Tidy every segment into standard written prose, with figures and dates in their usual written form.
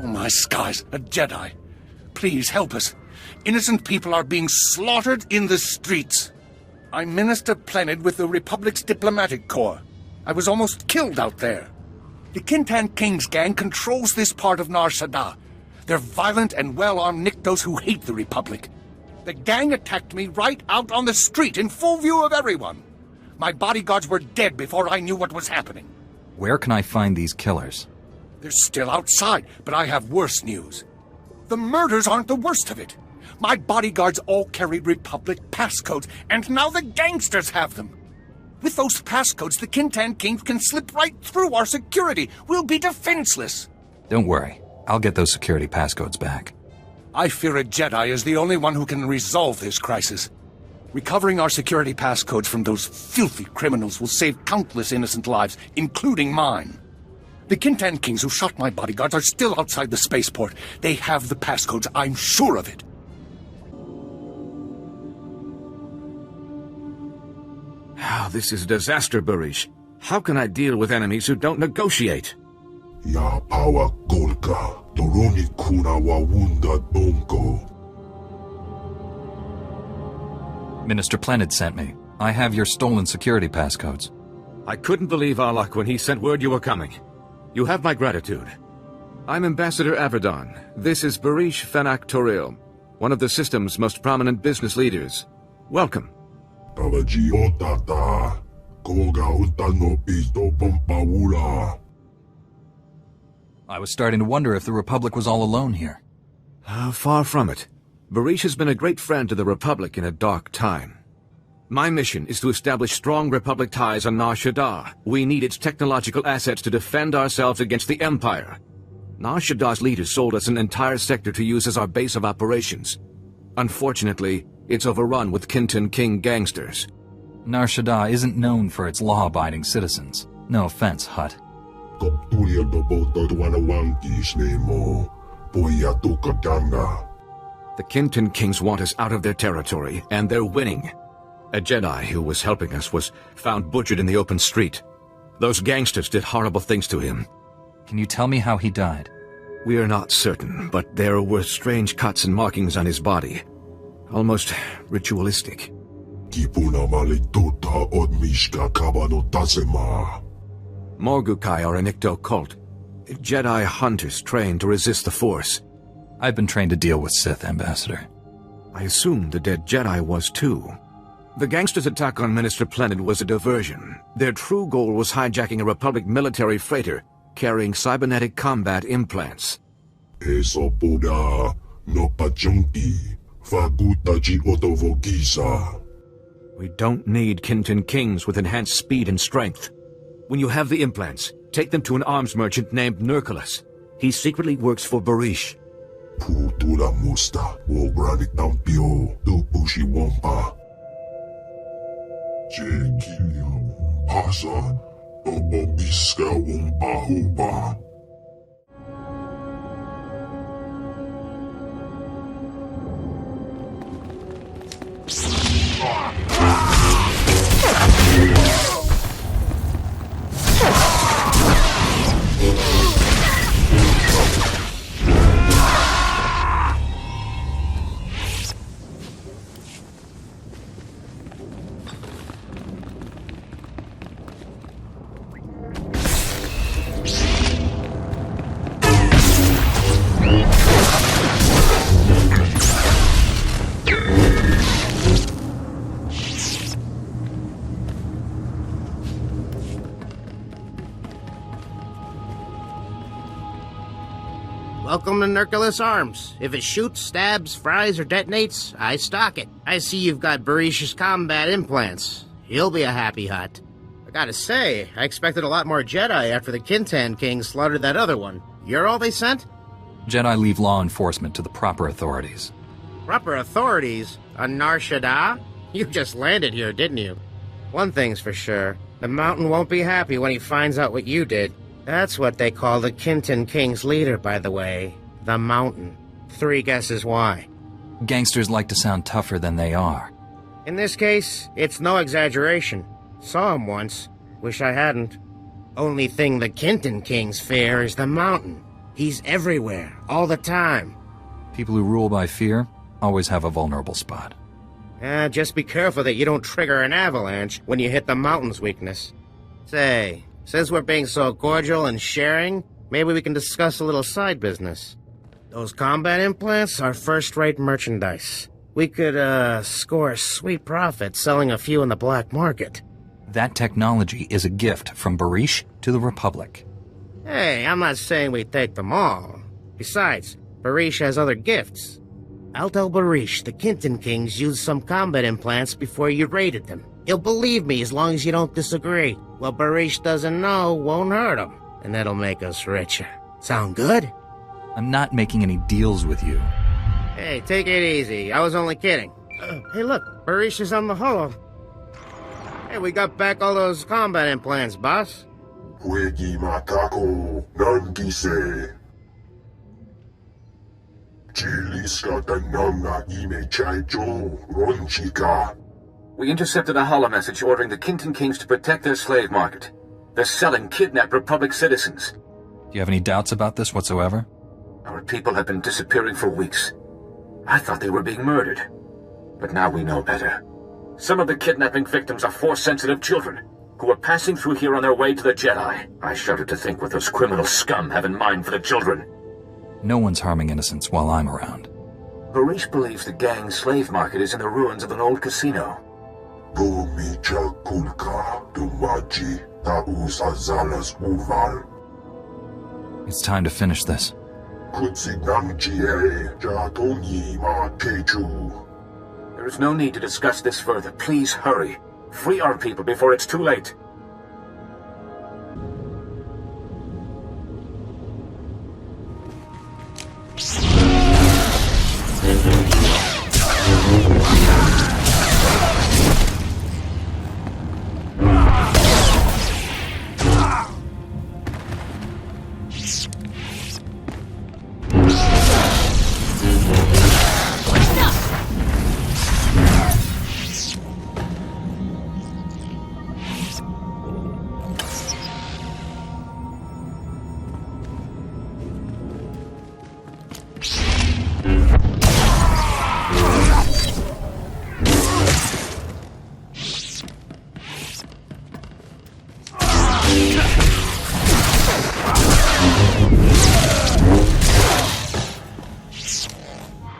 Oh my skies, a Jedi. Please help us. Innocent people are being slaughtered in the streets. I'm Minister Planetary with the Republic's diplomatic corps. I was almost killed out there. The Kintan King's gang controls this part of Nar Shaddaa. They're violent and well-armed Niktos who hate the Republic. The gang attacked me right out on the street in full view of everyone. My bodyguards were dead before I knew what was happening. Where can I find these killers? They're still outside, but I have worse news. The murders aren't the worst of it. My bodyguards all carried Republic passcodes, and now the gangsters have them. With those passcodes, the Kintan Kings can slip right through our security. We'll be defenseless. Don't worry. I'll get those security passcodes back. I fear a Jedi is the only one who can resolve this crisis. Recovering our security passcodes from those filthy criminals will save countless innocent lives, including mine. The Kintan Kings who shot my bodyguards are still outside the spaceport. They have the passcodes, I'm sure of it. This is a disaster, Barish. How can I deal with enemies who don't negotiate? Ya power Golka, Doroni Kuna Wawunda Bongo. Minister Planet sent me. I have your stolen security passcodes. I couldn't believe our luck when he sent word you were coming. You have my gratitude. I'm Ambassador Averdon. This is Barish Fenak Toril, one of the system's most prominent business leaders. Welcome. I was starting to wonder if the Republic was all alone here. Far from it. Barish has been a great friend to the Republic in a dark time. My mission is to establish strong Republic ties on Nar Shaddaa. We need its technological assets to defend ourselves against the Empire. Nar Shaddaa's leaders sold us an entire sector to use as our base of operations. Unfortunately, it's overrun with Kintan King gangsters. Nar Shaddaa isn't known for its law-abiding citizens. No offense, Hutt. The Kintan Kings want us out of their territory, and they're winning. A Jedi who was helping us was found butchered in the open street. Those gangsters did horrible things to him. Can you tell me how he died? We are not certain, but there were strange cuts and markings on his body. Almost ritualistic. Morgukai are a Nikto cult. Jedi hunters trained to resist the Force. I've been trained to deal with Sith, Ambassador. I assume the dead Jedi was too. The gangsters' attack on Minister Planet was a diversion. Their true goal was hijacking a Republic military freighter carrying cybernetic combat implants. We don't need Kintan Kings with enhanced speed and strength. When you have the implants, take them to an arms merchant named Nurculus. He secretly works for Barish. Welcome to Nurculus Arms. If it shoots, stabs, fries, or detonates, I stock it. I see you've got Barish's combat implants. He'll be a happy Hutt. I gotta say, I expected a lot more Jedi after the Kintan King slaughtered that other one. You're all they sent? Jedi leave law enforcement to the proper authorities. Proper authorities? On Nar Shaddaa? You just landed here, didn't you? One thing's for sure. The Mountain won't be happy when he finds out what you did. That's what they call the Kintan King's leader, by the way. The Mountain. 3 guesses why. Gangsters like to sound tougher than they are. In this case, it's no exaggeration. Saw him once. Wish I hadn't. Only thing the Kintan Kings fear is the Mountain. He's everywhere, all the time. People who rule by fear always have a vulnerable spot. Just be careful that you don't trigger an avalanche when you hit the mountain's weakness. Say, since we're being so cordial and sharing, maybe we can discuss a little side business. Those combat implants are first-rate merchandise. We could, score a sweet profit selling a few in the black market. That technology is a gift from Barish to the Republic. Hey, I'm not saying we take them all. Besides, Barish has other gifts. I'll tell Barish the Kinton Kings used some combat implants before you raided them. He'll believe me as long as you don't disagree. What Barish doesn't know won't hurt him, and that'll make us richer. Sound good? I'm not making any deals with you. Hey, take it easy. I was only kidding. Hey, look, Barish is on the holo. Hey, we got back all those combat implants, boss. Huegi matako nangise. Chiliska tananga ime chaijo ronchika. We intercepted a holo message ordering the Kinton Kings to protect their slave market. They're selling kidnapped Republic citizens. Do you have any doubts about this whatsoever? Our people have been disappearing for weeks. I thought they were being murdered. But now we know better. Some of the kidnapping victims are Force-sensitive children who are passing through here on their way to the Jedi. I shudder to think what those criminal scum have in mind for the children. No one's harming innocents while I'm around. Barish believes the gang's slave market is in the ruins of an old casino. Domicha kulka dumaji taus azalas uval. It's time to finish this. Kutsinamjie jatongi ma kechu. There is no need to discuss this further. Please hurry. Free our people before it's too late.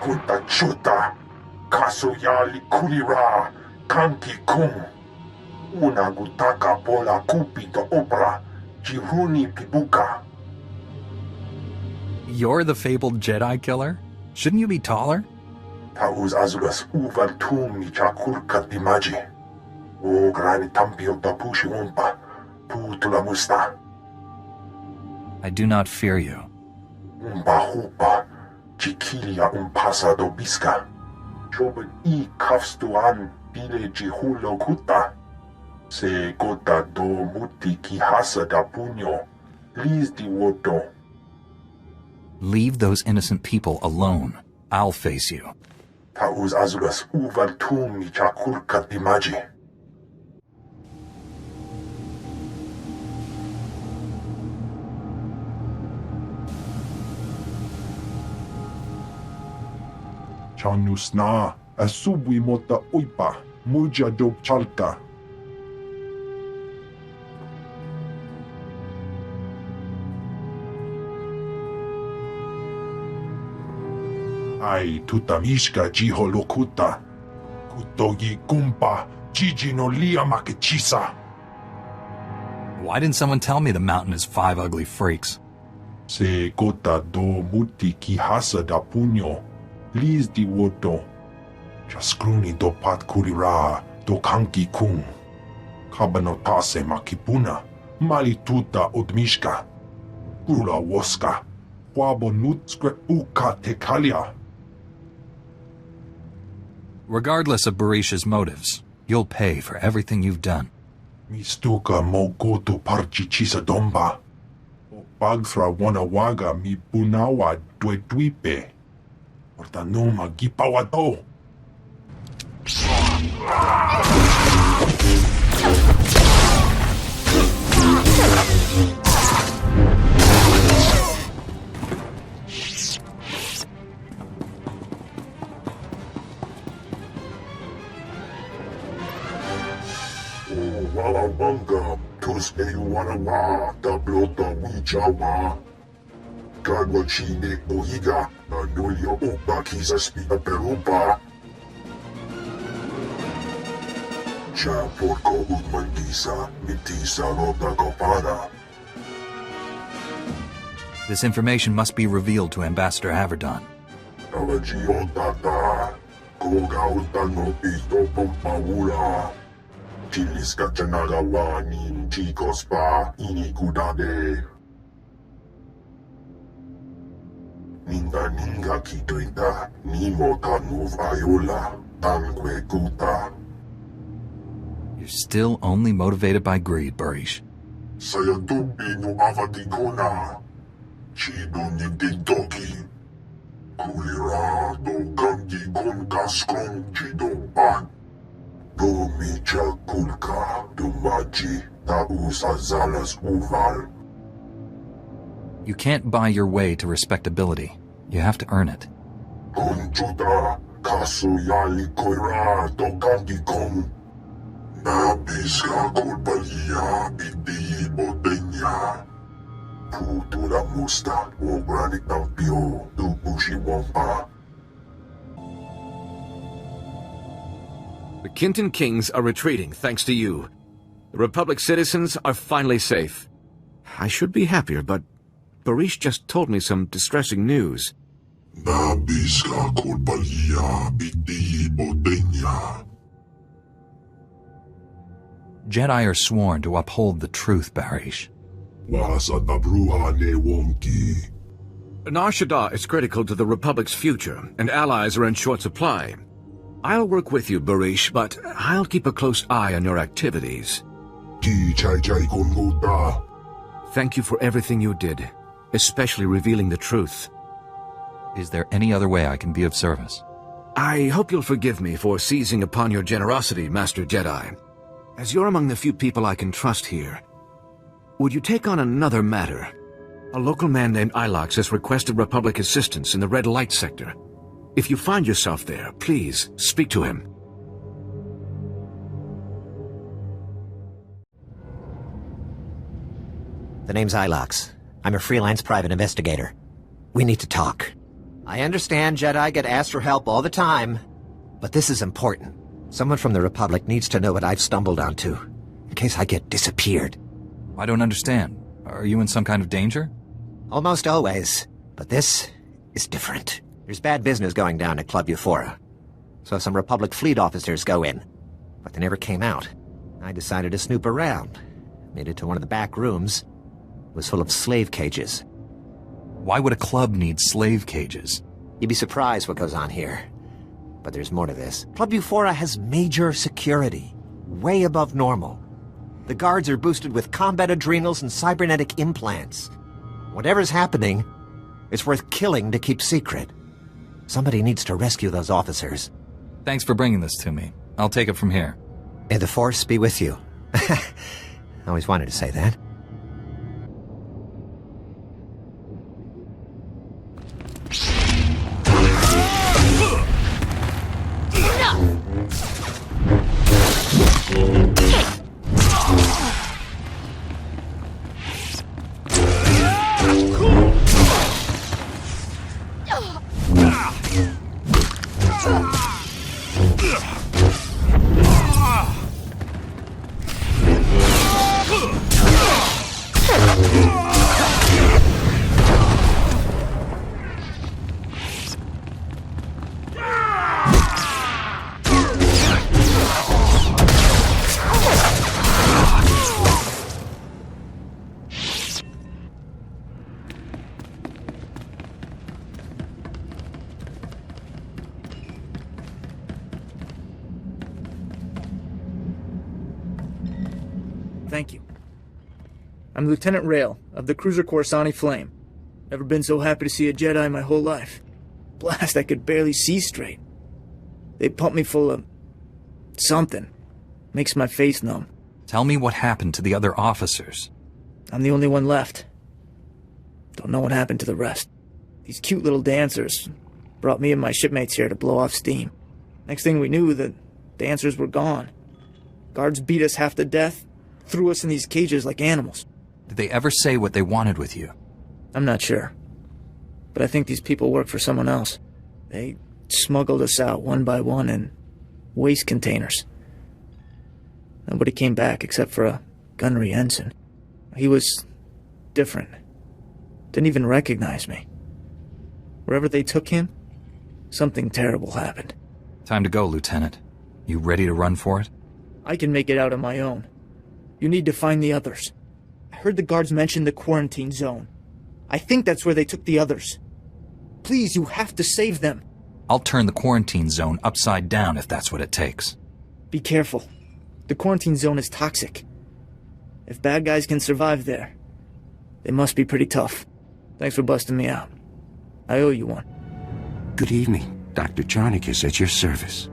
Kutachuta kasuyali kulira kanki kung. Una gutaka pola kupito opera jihuni pibuka. You're the fabled Jedi killer? Shouldn't you be taller? Taus azulas uval tumi chakurka dimaji. O grani tampio tapushi umpa putula musta. I do not fear you. Umpa hupa chikilia umpasa dobiska. Choben I kafstuan pile jihulo kuta. Se gota do muti kihasa da puño. Liz di woto. Leave those innocent people alone. I'll face you. Taus azulas uval tumi chakurka dimaji. Chanusna asubwi mota uipa muja dob chalka. Ai tutamishka jiholokuta kutogi kumpa jiji no lia makechisa. Why didn't someone tell me the mountain is 5 ugly freaks? Se gota do muti kihasa da puño. Liz di woto. Chaskruni do pat kurira do kanki kung. Kabanotase makipuna. Malituta odmishka. Kula woska. Wabo nutskwe uka tekalia. Regardless of Barish's motives, you'll pay for everything you've done. Mistuka mo goto parchichisa domba. O pagthra wanawaga mi punawa dwedwipe. Ortanoma gipawato. Arawa, Tablota Wichawa. Kagwachine Ohiga, Nanulio Opa Kizaspina Perupa. Cha Porco Udmantisa, Mitisa Rota Copada. This information must be revealed to Ambassador Haverdon. Avajion Tata, Koga Utano Pito Pompawula. Chilis Kachanagawanin, Chicos Pa, Inikudade. Ninga Kituita, Nimo Tanuv Ayola, Tanque Kuta. You're still only motivated by greed, Barish. Sayantubi no Avadigona. Chido Nintintoki. Kulira do Gangi Gonkaskron Chido Pan. Do Micha Kulka, do Maji, Taus Azalas Uval. You can't buy your way to respectability. You have to earn it. Conchuta, Kasuyali Koira, do Gangi Kong. Nabiska Kulbalia, Bidi Botenya. Putura Musta, O Granit Tampio, do Bushi Wampa. The Kintan Kings are retreating thanks to you. The Republic citizens are finally safe. I should be happier, but Barish just told me some distressing news. Nabiska Kulbalia, Bidi Botenya. Jedi are sworn to uphold the truth, Barish. Wasa Tabruha Ne Wonki. Nar Shaddaa is critical to the Republic's future, and allies are in short supply. I'll work with you, Barish, but I'll keep a close eye on your activities. Ki Chai Chai Kunguta. Thank you for everything you did, especially revealing the truth. Is there any other way I can be of service? I hope you'll forgive me for seizing upon your generosity, Master Jedi. As you're among the few people I can trust here, would you take on another matter? A local man named Ilox has requested Republic assistance in the Red Light sector. If you find yourself there, please speak to him. The name's Ilox. I'm a freelance private investigator. We need to talk. I understand Jedi get asked for help all the time, but this is important. Someone from the Republic needs to know what I've stumbled onto, in case I get disappeared. I don't understand. Are you in some kind of danger? Almost always, but this is different. There's bad business going down at Club Euphora. So some Republic fleet officers go in, but they never came out. I decided to snoop around. Made it to one of the back rooms. It was full of slave cages. Why would a club need slave cages? You'd be surprised what goes on here. But there's more to this. Club Euphora has major security, way above normal. The guards are boosted with combat adrenals and cybernetic implants. Whatever's happening, it's worth killing to keep secret. Somebody needs to rescue those officers. Thanks for bringing this to me. I'll take it from here. May the Force be with you. I always wanted to say that. Thank you. I'm Lieutenant Rail, of the cruiser Coruscant Flame. Never been so happy to see a Jedi my whole life. Blast, I could barely see straight. They pumped me full of... something. Makes my face numb. Tell me what happened to the other officers. I'm the only one left. Don't know what happened to the rest. These cute little dancers brought me and my shipmates here to blow off steam. Next thing we knew, the dancers were gone. Guards beat us half to death, threw us in these cages like animals. Did they ever say what they wanted with you? I'm not sure. But I think these people work for someone else. They smuggled us out one by one in waste containers. Nobody came back except for a gunnery ensign. He was different. Didn't even recognize me. Wherever they took him, something terrible happened. Time to go, Lieutenant. You ready to run for it? I can make it out on my own. You need to find the others. I heard the guards mention the quarantine zone. I think that's where they took the others. Please, you have to save them. I'll turn the quarantine zone upside down if that's what it takes. Be careful. The quarantine zone is toxic. If bad guys can survive there, they must be pretty tough. Thanks for busting me out. I owe you one. Good evening. Dr. Jarnik is at your service.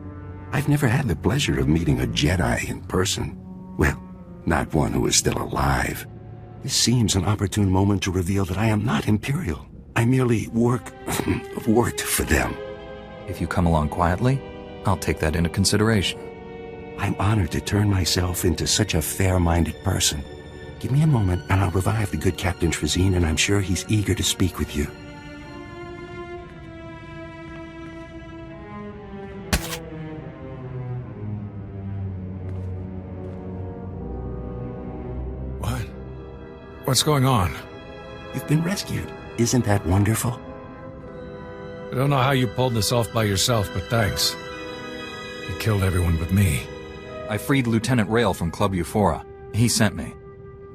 I've never had the pleasure of meeting a Jedi in person. Well, not one who is still alive. This seems an opportune moment to reveal that I am not Imperial. I merely worked for them. If you come along quietly, I'll take that into consideration. I'm honored to turn myself into such a fair-minded person. Give me a moment and I'll revive the good Captain Trazine, and I'm sure he's eager to speak with you. What? What's going on? You've been rescued. Isn't that wonderful? I don't know how you pulled this off by yourself, but thanks. You killed everyone but me. I freed Lieutenant Rail from Club Euphora. He sent me.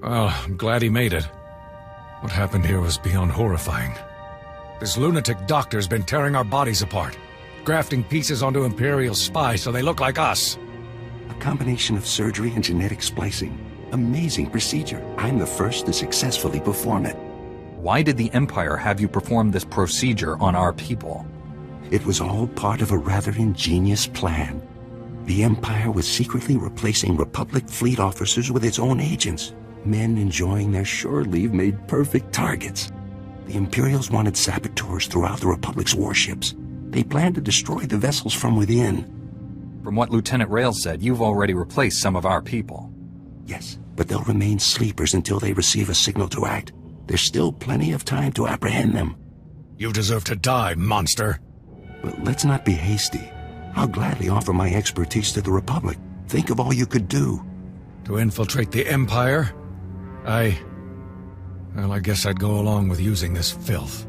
Well, I'm glad he made it. What happened here was beyond horrifying. This lunatic doctor's been tearing our bodies apart, grafting pieces onto Imperial spies so they look like us. A combination of surgery and genetic splicing. Amazing procedure. I'm the first to successfully perform it. Why did the Empire have you perform this procedure on our people? It was all part of a rather ingenious plan. The Empire was secretly replacing Republic fleet officers with its own agents. Men enjoying their shore leave made perfect targets. The Imperials wanted saboteurs throughout the Republic's warships. They planned to destroy the vessels from within. From what Lieutenant Rail said, you've already replaced some of our people. Yes, but they'll remain sleepers until they receive a signal to act. There's still plenty of time to apprehend them. You deserve to die, monster. But let's not be hasty. I'll gladly offer my expertise to the Republic. Think of all you could do. To infiltrate the Empire? I guess I'd go along with using this filth.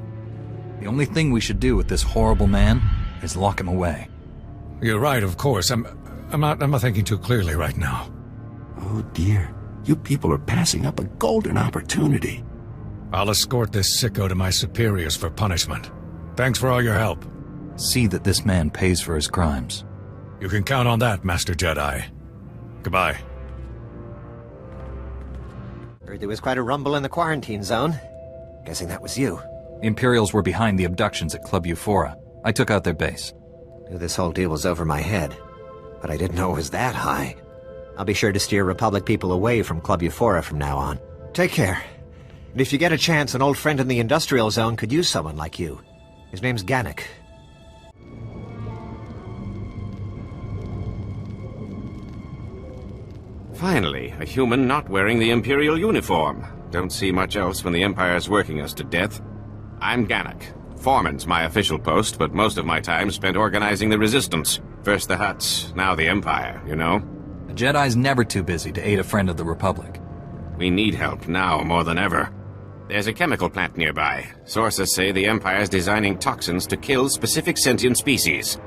The only thing we should do with this horrible man is lock him away. You're right, of course. I'm not thinking too clearly right now. Oh dear. You people are passing up a golden opportunity. I'll escort this sicko to my superiors for punishment. Thanks for all your help. See that this man pays for his crimes. You can count on that, Master Jedi. Goodbye. Heard there was quite a rumble in the quarantine zone. Guessing that was you. Imperials were behind the abductions at Club Euphora. I took out their base. Knew this whole deal was over my head, but I didn't know it was that high. I'll be sure to steer Republic people away from Club Euphora from now on. Take care. And if you get a chance, an old friend in the industrial zone could use someone like you. His name's Gannick. Finally, a human not wearing the Imperial uniform. Don't see much else when the Empire's working us to death. I'm Gannick. Foreman's my official post, but most of my time spent organizing the Resistance. First the Hutts, now the Empire, you know? A Jedi's never too busy to aid a friend of the Republic. We need help now more than ever. There's a chemical plant nearby. Sources say the Empire's designing toxins to kill specific sentient species.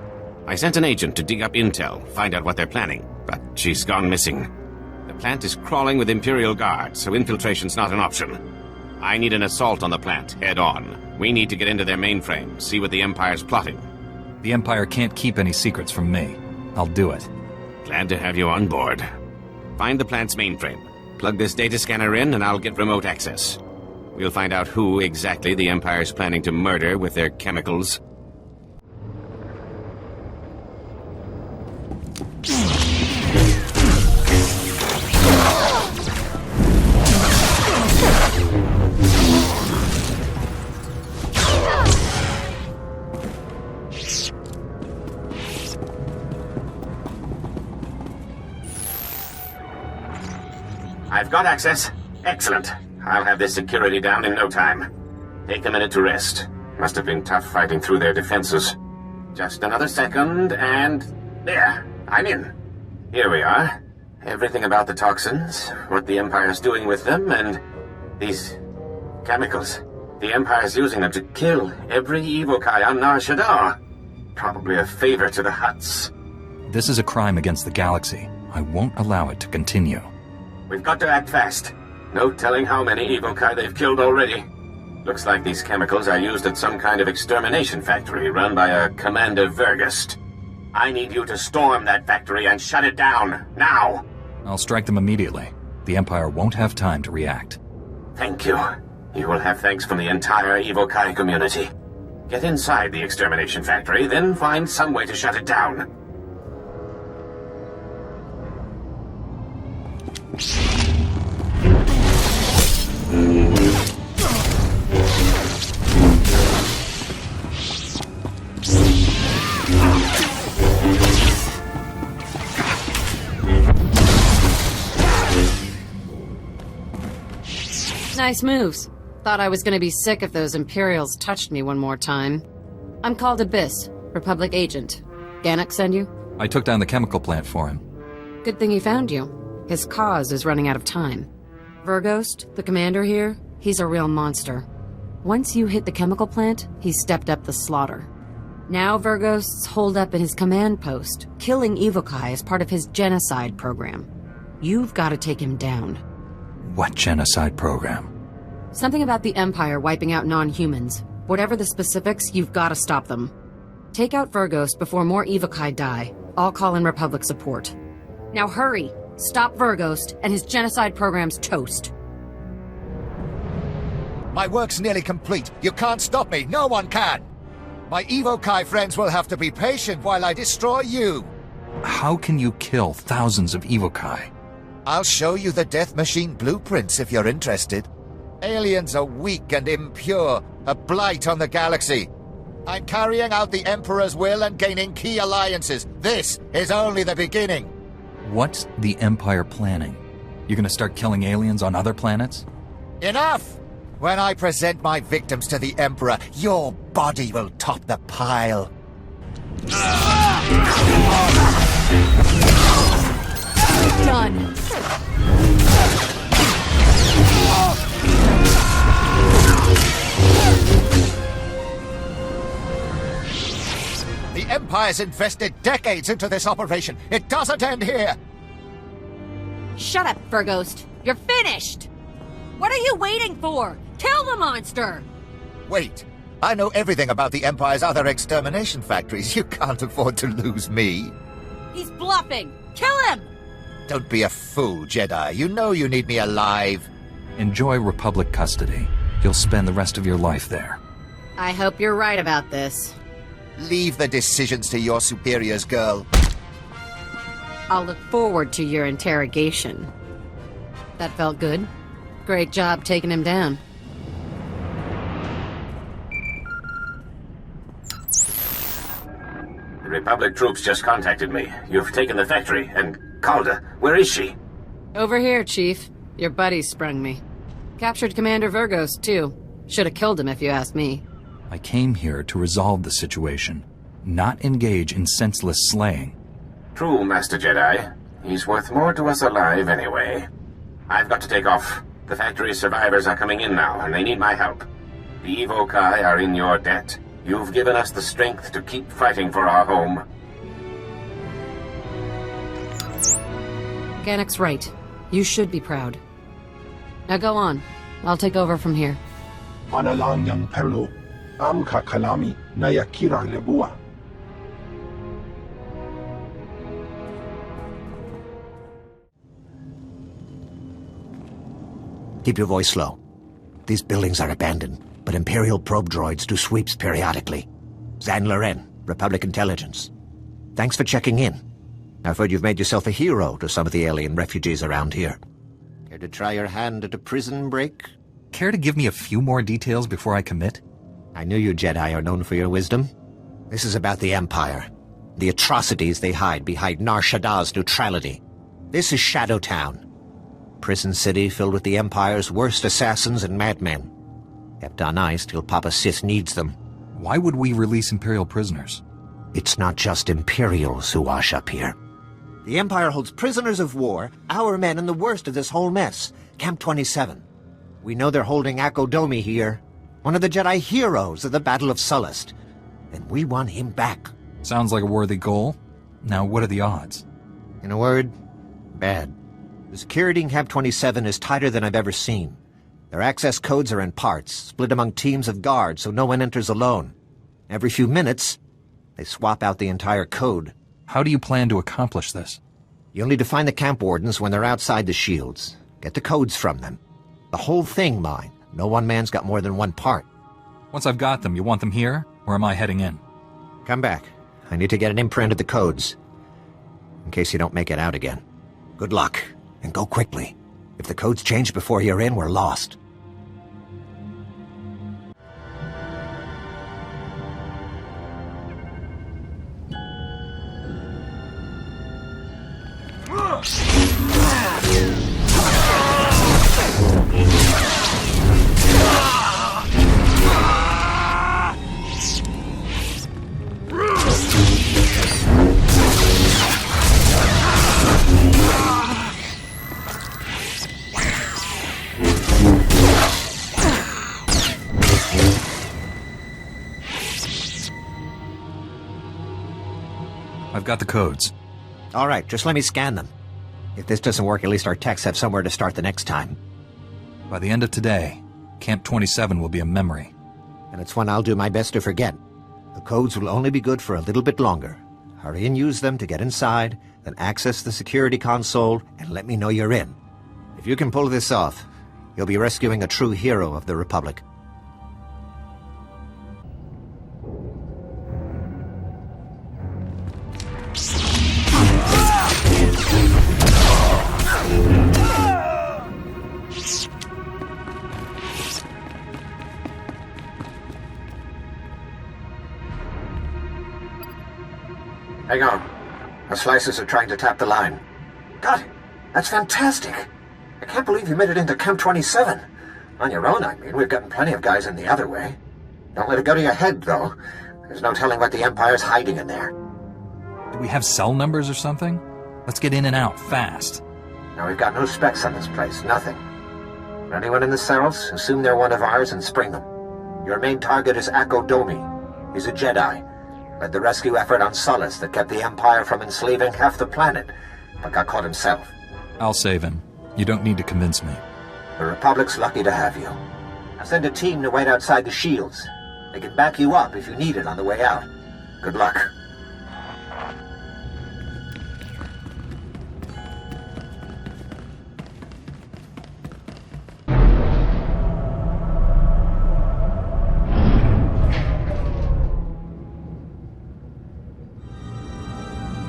I sent an agent to dig up intel, find out what they're planning, but she's gone missing. The plant is crawling with Imperial guards, so infiltration's not an option. I need an assault on the plant, head on. We need to get into their mainframe, see what the Empire's plotting. The Empire can't keep any secrets from me. I'll do it. Glad to have you on board. Find the plant's mainframe. Plug this data scanner in and I'll get remote access. We'll find out who exactly the Empire's planning to murder with their chemicals. I've got access. Excellent. I'll have this security down in no time. Take a minute to rest. Must have been tough fighting through their defenses. Just another second, and... there, I'm in. Here we are. Everything about the toxins, what the Empire's doing with them, and these chemicals. The Empire's using them to kill every evokai on Nar Shaddaa. Probably a favor to the Hutts. This is a crime against the galaxy. I won't allow it to continue. We've got to act fast. No telling how many evokai they've killed already. Looks like these chemicals are used at some kind of extermination factory run by a Commander Vergust. I need you to storm that factory and shut it down, now! I'll strike them immediately. The Empire won't have time to react. Thank you. You will have thanks from the entire evokai community. Get inside the extermination factory, then find some way to shut it down. Nice moves. Thought I was gonna be sick if those Imperials touched me one more time. I'm called Abyss, Republic agent. Gannock send you? I took down the chemical plant for him. Good thing he found you. His cause is running out of time. Vergust, the commander here, he's a real monster. Once you hit the chemical plant, he stepped up the slaughter. Now Vergust's holed up in his command post, killing evokai as part of his genocide program. You've got to take him down. What genocide program? Something about the Empire wiping out non-humans. Whatever the specifics, you've got to stop them. Take out Vergust before more evokai die. I'll call in Republic support. Now hurry! Stop Vergust, and his genocide program's toast. My work's nearly complete. You can't stop me. No one can. My evokai friends will have to be patient while I destroy you. How can you kill thousands of evokai? I'll show you the Death Machine blueprints if you're interested. Aliens are weak and impure, a blight on the galaxy. I'm carrying out the Emperor's will and gaining key alliances. This is only the beginning. What's the Empire planning? You're gonna start killing aliens on other planets? Enough! When I present my victims to the Emperor, your body will top the pile. Done. The Empire's invested decades into this operation. It doesn't end here. Shut up, Vergust. You're finished! What are you waiting for? Kill the monster! Wait. I know everything about the Empire's other extermination factories. You can't afford to lose me. He's bluffing! Kill him! Don't be a fool, Jedi. You know you need me alive. Enjoy Republic custody. You'll spend the rest of your life there. I hope you're right about this. Leave the decisions to your superiors, girl. I'll look forward to your interrogation. That felt good. Great job taking him down. The Republic troops just contacted me. You've taken the factory, and Calda, where is she? Over here, Chief. Your buddy sprung me. Captured Commander Vergust, too. Should have killed him if you ask me. I came here to resolve the situation, not engage in senseless slaying. True, Master Jedi. He's worth more to us alive anyway. I've got to take off. The factory's survivors are coming in now, and they need my help. The evokai are in your debt. You've given us the strength to keep fighting for our home. Gannock's right. You should be proud. Now go on. I'll take over from here. Analang yang perlu, am kakalami na yakira lebua. Keep your voice low. These buildings are abandoned, but Imperial probe droids do sweeps periodically. Zan Loren, Republic Intelligence. Thanks for checking in. I've heard you've made yourself a hero to some of the alien refugees around here. Care to try your hand at a prison break? Care to give me a few more details before I commit? I knew you Jedi are known for your wisdom. This is about the Empire. The atrocities they hide behind Nar Shaddaa's neutrality. This is Shadow Town. Prison city filled with the Empire's worst assassins and madmen. Kept on ice till Papa Sith needs them. Why would we release Imperial prisoners? It's not just Imperials who wash up here. The Empire holds prisoners of war, our men in the worst of this whole mess, Camp 27. We know they're holding Akodomi here, one of the Jedi heroes of the Battle of Sullust, and we want him back. Sounds like a worthy goal. Now, what are the odds? In a word, bad. The security in Camp 27 is tighter than I've ever seen. Their access codes are in parts, split among teams of guards so no one enters alone. Every few minutes, they swap out the entire code. How do you plan to accomplish this? You'll need to find the camp wardens when they're outside the shields. Get the codes from them. The whole thing mine. No one man's got more than one part. Once I've got them, you want them here, or am I heading in? Come back. I need to get an imprint of the codes. In case you don't make it out again. Good luck, and go quickly. If the codes change before you're in, we're lost. I've got the codes. All right, just let me scan them. If this doesn't work, at least our techs have somewhere to start the next time. By the end of today, Camp 27 will be a memory. And it's one I'll do my best to forget. The codes will only be good for a little bit longer. Hurry and use them to get inside, then access the security console, and let me know you're in. If you can pull this off, you'll be rescuing a true hero of the Republic. Hang on. The slices are trying to tap the line. God, that's fantastic. I can't believe you made it into Camp 27. On your own, I mean. We've gotten plenty of guys in the other way. Don't let it go to your head, though. There's no telling what the Empire's hiding in there. Do we have cell numbers or something? Let's get in and out, fast. Now, we've got no specs on this place, nothing. For anyone in the cells, assume they're one of ours and spring them. Your main target is Akodomi. He's a Jedi. Led the rescue effort on Sullust that kept the Empire from enslaving half the planet, but got caught himself. I'll save him. You don't need to convince me. The Republic's lucky to have you. I'll send a team to wait outside the shields. They can back you up if you need it on the way out. Good luck.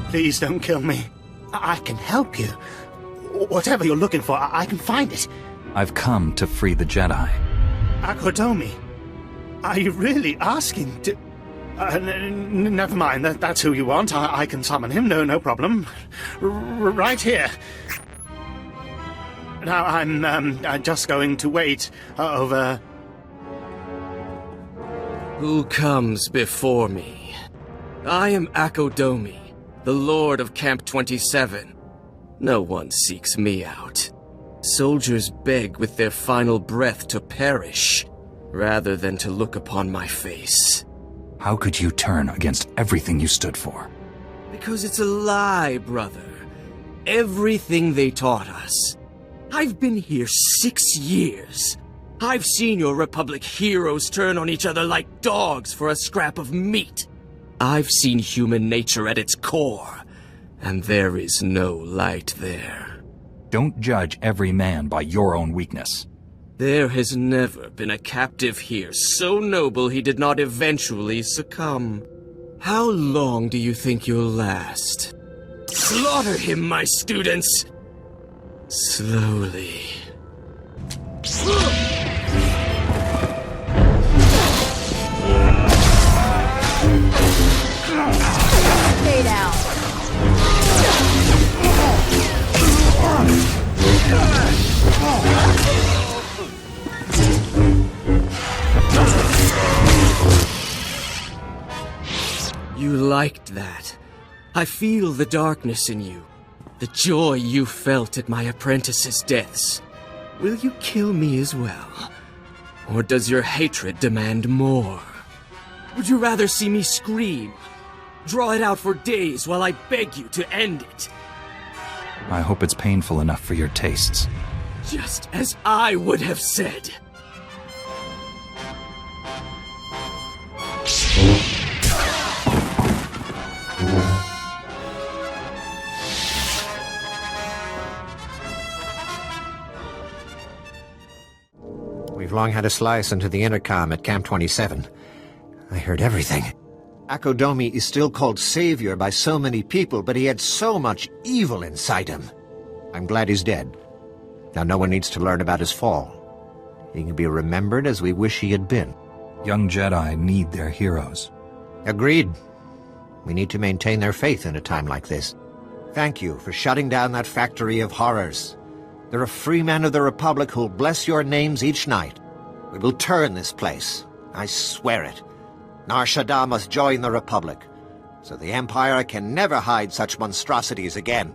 Please don't kill me. I can help you. Whatever you're looking for, I can find it. I've come to free the Jedi. Akodomi? Are you really asking to... never mind, that's who you want. I can summon him, no problem. Right here. Now, I'm just going to wait over... Who comes before me? I am Akodomi, the Lord of Camp 27. No one seeks me out. Soldiers beg with their final breath to perish, rather than to look upon my face. How could you turn against everything you stood for? Because it's a lie, brother. Everything they taught us. I've been here 6 years. I've seen your Republic heroes turn on each other like dogs for a scrap of meat. I've seen human nature at its core, and there is no light there. Don't judge every man by your own weakness. There has never been a captive here so noble he did not eventually succumb. How long do you think you'll last? Slaughter him, my students! Slowly. Stay down. You liked that. I feel the darkness in you. The joy you felt at my apprentices' deaths. Will you kill me as well? Or does your hatred demand more? Would you rather see me scream? Draw it out for days while I beg you to end it? I hope it's painful enough for your tastes. Just as I would have said. We've long had a slice into the intercom at Camp 27. I heard everything. Akodomi is still called Savior by so many people, but he had so much evil inside him. I'm glad he's dead. Now no one needs to learn about his fall. He can be remembered as we wish he had been. Young Jedi need their heroes. Agreed. We need to maintain their faith in a time like this. Thank you for shutting down that factory of horrors. There are free men of the Republic who'll bless your names each night. We will turn this place. I swear it. Nar Shaddaa must join the Republic, so the Empire can never hide such monstrosities again.